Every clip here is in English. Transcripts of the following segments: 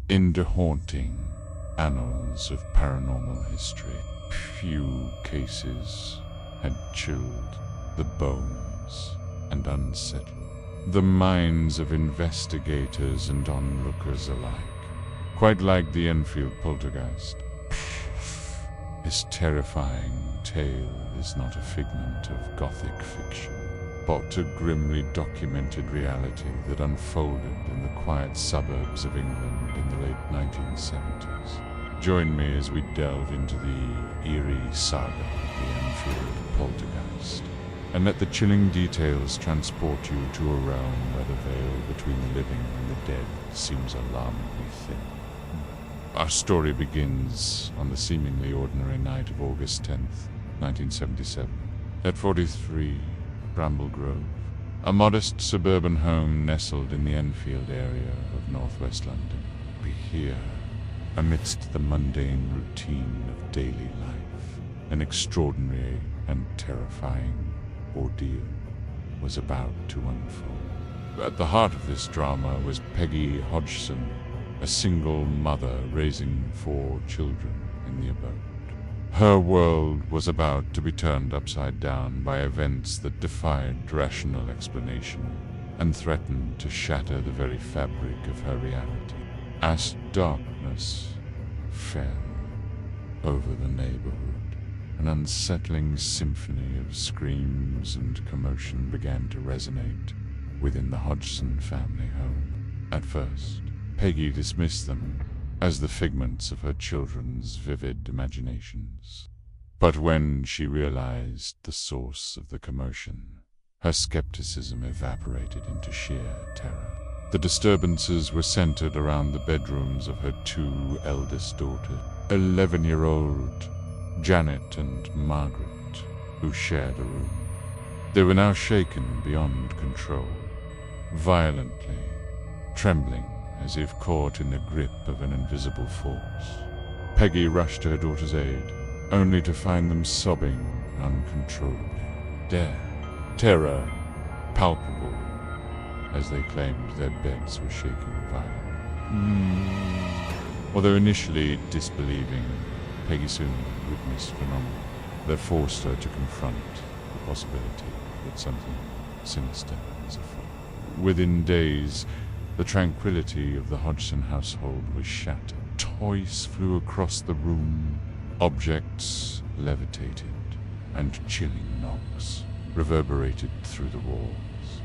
In the haunting annals of paranormal history, few cases had chilled the bones and unsettled the minds of investigators and onlookers alike. Quite like the Enfield Poltergeist, this terrifying tale is not a figment of Gothic fiction, but a grimly documented reality that unfolded in the quiet suburbs of England in the late 1970s. Join me as we delve into the eerie saga of the Enfield Poltergeist, and let the chilling details transport you to a realm where the veil between the living and the dead seems alarmingly thin. Our story begins on the seemingly ordinary night of August 10th, 1977, at 43 Bramble Grove, a modest suburban home nestled in the Enfield area of northwest London. Here, amidst the mundane routine of daily life, an extraordinary and terrifying ordeal was about to unfold. At the heart of this drama was Peggy Hodgson, a single mother raising 4 children in the abode. Her world was about to be turned upside down by events that defied rational explanation and threatened to shatter the very fabric of her reality. As darkness fell over the neighborhood, an unsettling symphony of screams and commotion began to resonate within the Hodgson family home. At first, Peggy dismissed them as the figments of her children's vivid imaginations. But when she realized the source of the commotion, her skepticism evaporated into sheer terror. The disturbances were centered around the bedrooms of her 2 eldest daughters, 11-year-old Janet and Margaret, who shared a room. They were now shaken beyond control, violently, trembling as if caught in the grip of an invisible force. Peggy rushed to her daughter's aid, only to find them sobbing uncontrollably. Terror palpable as they claimed their beds were shaking violently. Although initially disbelieving, Peggy soon witnessed phenomena that forced her to confront the possibility that something sinister was afoot. Within days, the tranquility of the Hodgson household was shattered. Toys flew across the room, objects levitated, and chilling knocks reverberated through the walls.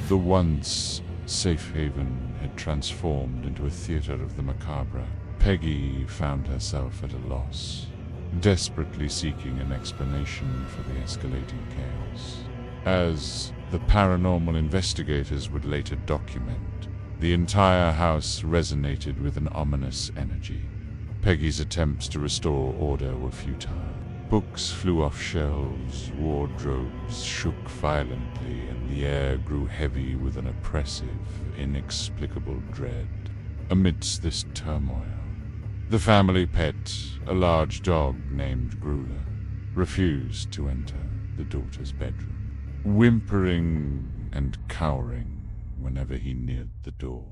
The once safe haven had transformed into a theater of the macabre. Peggy found herself at a loss, desperately seeking an explanation for the escalating chaos. As the paranormal investigators would later document, the entire house resonated with an ominous energy. Peggy's attempts to restore order were futile. Books flew off shelves, wardrobes shook violently, and the air grew heavy with an oppressive, inexplicable dread. Amidst this turmoil, the family pet, a large dog named Gruler, refused to enter the daughter's bedroom, whimpering and cowering whenever he neared the door.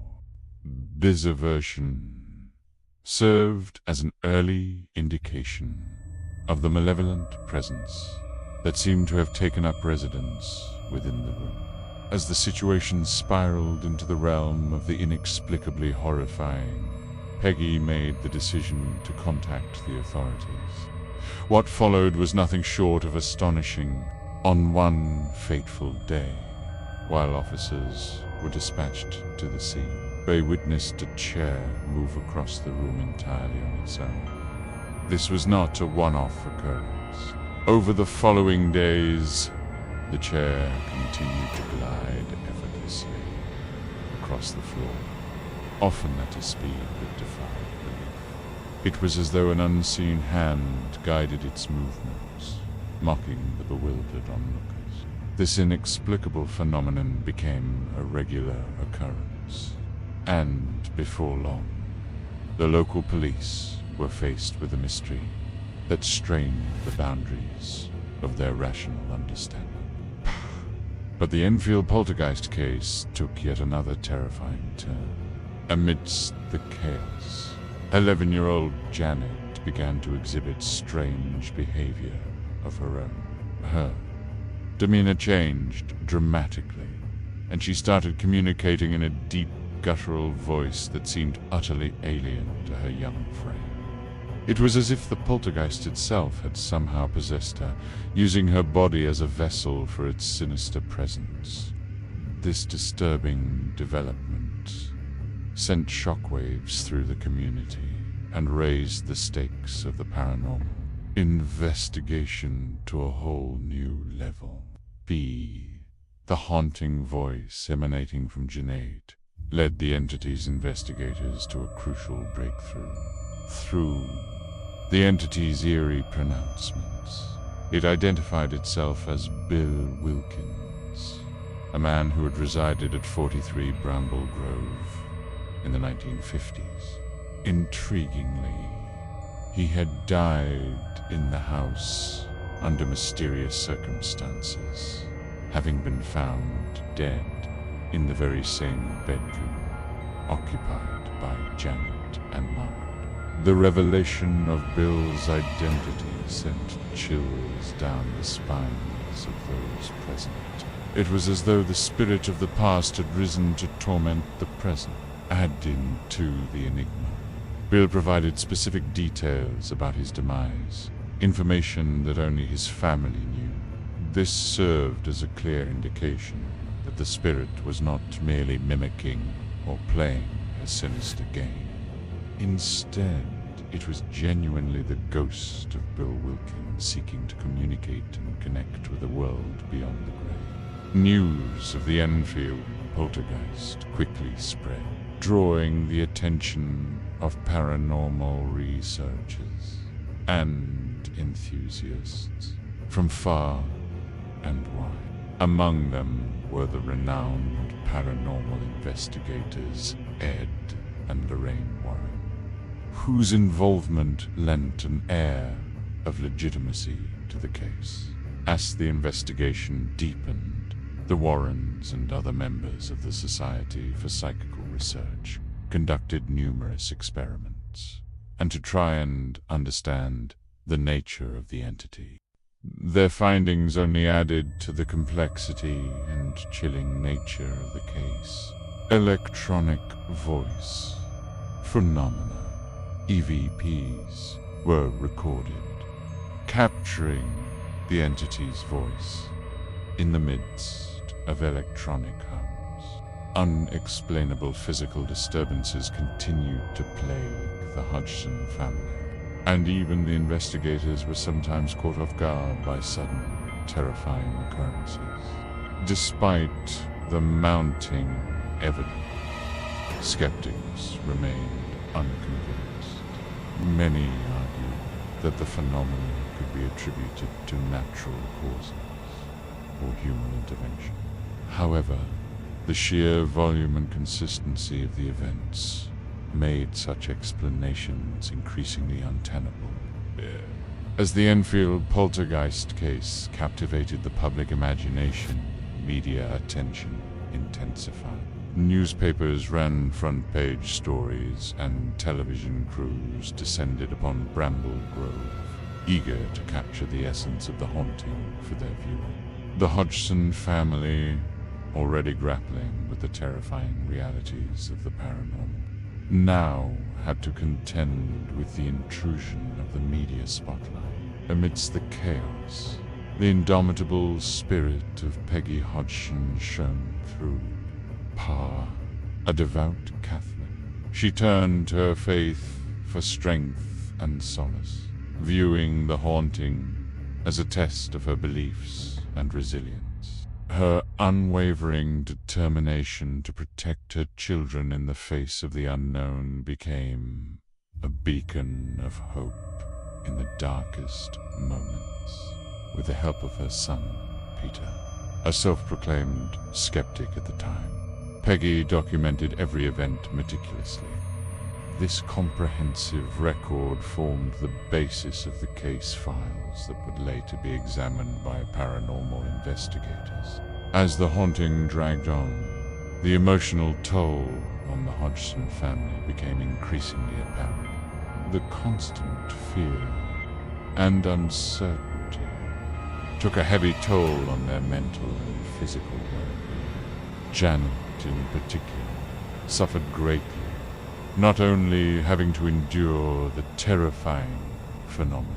This aversion served as an early indication of the malevolent presence that seemed to have taken up residence within the room. As the situation spiraled into the realm of the inexplicably horrifying, Peggy made the decision to contact the authorities. What followed was nothing short of astonishing. On one fateful day, while officers were dispatched to the scene, they witnessed a chair move across the room entirely on its own. This was not a one-off occurrence. Over the following days, the chair continued to glide effortlessly across the floor, often at a speed that defied belief. It was as though an unseen hand guided its movements, mocking the bewildered onlookers. This inexplicable phenomenon became a regular occurrence, and before long, the local police were faced with a mystery that strained the boundaries of their rational understanding. But the Enfield Poltergeist case took yet another terrifying turn. Amidst the chaos, 11-year-old Janet began to exhibit strange behavior of her own. Her demeanor changed dramatically, and she started communicating in a deep, guttural voice that seemed utterly alien to her young frame. It was as if the poltergeist itself had somehow possessed her, using her body as a vessel for its sinister presence. This disturbing development sent shockwaves through the community and raised the stakes of the paranormal investigation to a whole new level. B. The haunting voice emanating from Janet led the entity's investigators to a crucial breakthrough. Through the entity's eerie pronouncements, it identified itself as Bill Wilkins, a man who had resided at 43 Bramble Grove in the 1950s. Intriguingly, he had died in the house under mysterious circumstances, having been found dead in the very same bedroom occupied by Janet and Margaret. The revelation of Bill's identity sent chills down the spines of those present. It was as though the spirit of the past had risen to torment the present, adding to the enigma. Bill provided specific details about his demise, information that only his family knew. This served as a clear indication that the spirit was not merely mimicking or playing a sinister game. Instead, it was genuinely the ghost of Bill Wilkins seeking to communicate and connect with a world beyond the grave. News of the Enfield Poltergeist quickly spread, drawing the attention of paranormal researchers and enthusiasts from far and wide. Among them were the renowned paranormal investigators Ed and Lorraine Warren, whose involvement lent an air of legitimacy to the case. As the investigation deepened, the Warrens and other members of the Society for Psychical Research conducted numerous experiments, and to try and understand the nature of the entity. Their findings only added to the complexity and chilling nature of the case. Electronic voice phenomena, EVPs, were recorded, capturing the entity's voice in the midst of electronic hums. Unexplainable physical disturbances continued to plague the Hodgson family, and even the investigators were sometimes caught off guard by sudden, terrifying occurrences. Despite the mounting evidence, skeptics remained unconvinced. Many argued that the phenomenon could be attributed to natural causes or human intervention. However, the sheer volume and consistency of the events made such explanations increasingly untenable. As the Enfield Poltergeist case captivated the public imagination, media attention intensified. Newspapers ran front-page stories, and television crews descended upon Bramble Grove, eager to capture the essence of the haunting for their viewing. The Hodgson family, already grappling with the terrifying realities of the paranormal, now had to contend with the intrusion of the media spotlight. Amidst the chaos, the indomitable spirit of Peggy Hodgson shone through. Pa, a devout Catholic, she turned to her faith for strength and solace, viewing the haunting as a test of her beliefs and resilience. Her unwavering determination to protect her children in the face of the unknown became a beacon of hope in the darkest moments. With the help of her son, Peter, a self-proclaimed skeptic at the time, Peggy documented every event meticulously. This comprehensive record formed the basis of the case files that would later be examined by paranormal investigators. As the haunting dragged on, the emotional toll on the Hodgson family became increasingly apparent. The constant fear and uncertainty took a heavy toll on their mental and physical well-being. Janet, in particular, suffered greatly, not only having to endure the terrifying phenomena,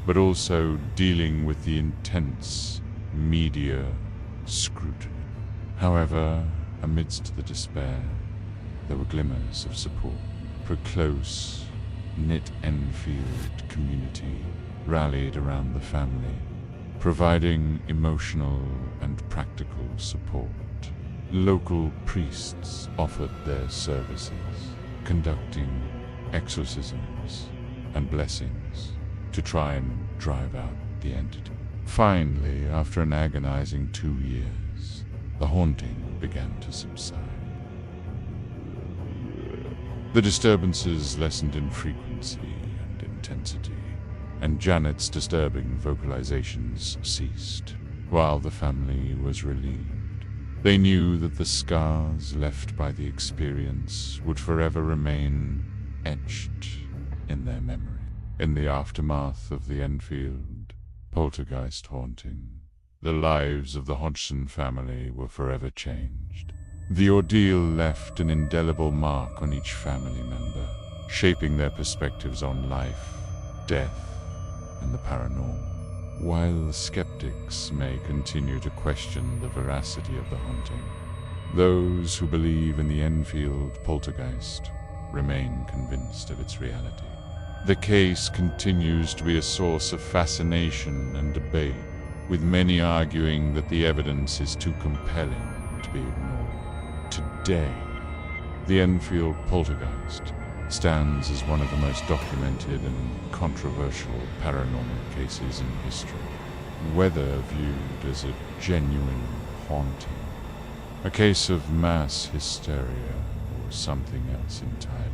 but also dealing with the intense media scrutiny. However, amidst the despair, there were glimmers of support. For a close-knit Enfield community rallied around the family, providing emotional and practical support. Local priests offered their services, conducting exorcisms and blessings to try and drive out the entity. Finally, after an agonizing 2 years, the haunting began to subside. The disturbances lessened in frequency and intensity, and Janet's disturbing vocalizations ceased, while the family was relieved. They knew that the scars left by the experience would forever remain etched in their memory. In the aftermath of the Enfield Poltergeist haunting, the lives of the Hodgson family were forever changed. The ordeal left an indelible mark on each family member, shaping their perspectives on life, death, and the paranormal. While skeptics may continue to question the veracity of the haunting, those who believe in the Enfield Poltergeist remain convinced of its reality. The case continues to be a source of fascination and debate, with many arguing that the evidence is too compelling to be ignored. Today, the Enfield Poltergeist stands as one of the most documented and controversial paranormal cases in history. Whether viewed as a genuine haunting, a case of mass hysteria, or something else entirely,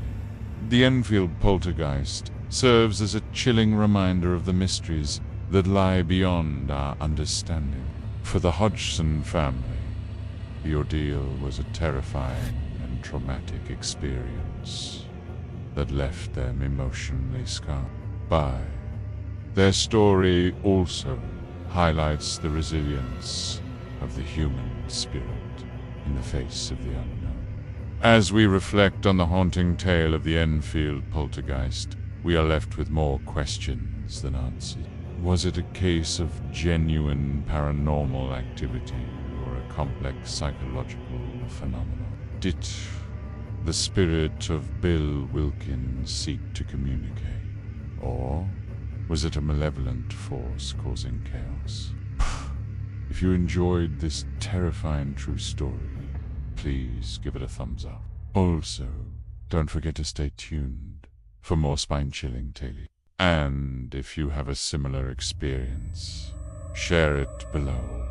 the Enfield Poltergeist serves as a chilling reminder of the mysteries that lie beyond our understanding. For the Hodgson family, the ordeal was a terrifying and traumatic experience that left them emotionally scarred. Their story also highlights the resilience of the human spirit in the face of the unknown. As we reflect on the haunting tale of the Enfield Poltergeist, we are left with more questions than answers. Was it a case of genuine paranormal activity or a complex psychological phenomenon? Did the spirit of Bill Wilkins seek to communicate? Or was it a malevolent force causing chaos? If you enjoyed this terrifying true story, please give it a thumbs up. Also, don't forget to stay tuned for more spine-chilling tales. And if you have a similar experience, share it below.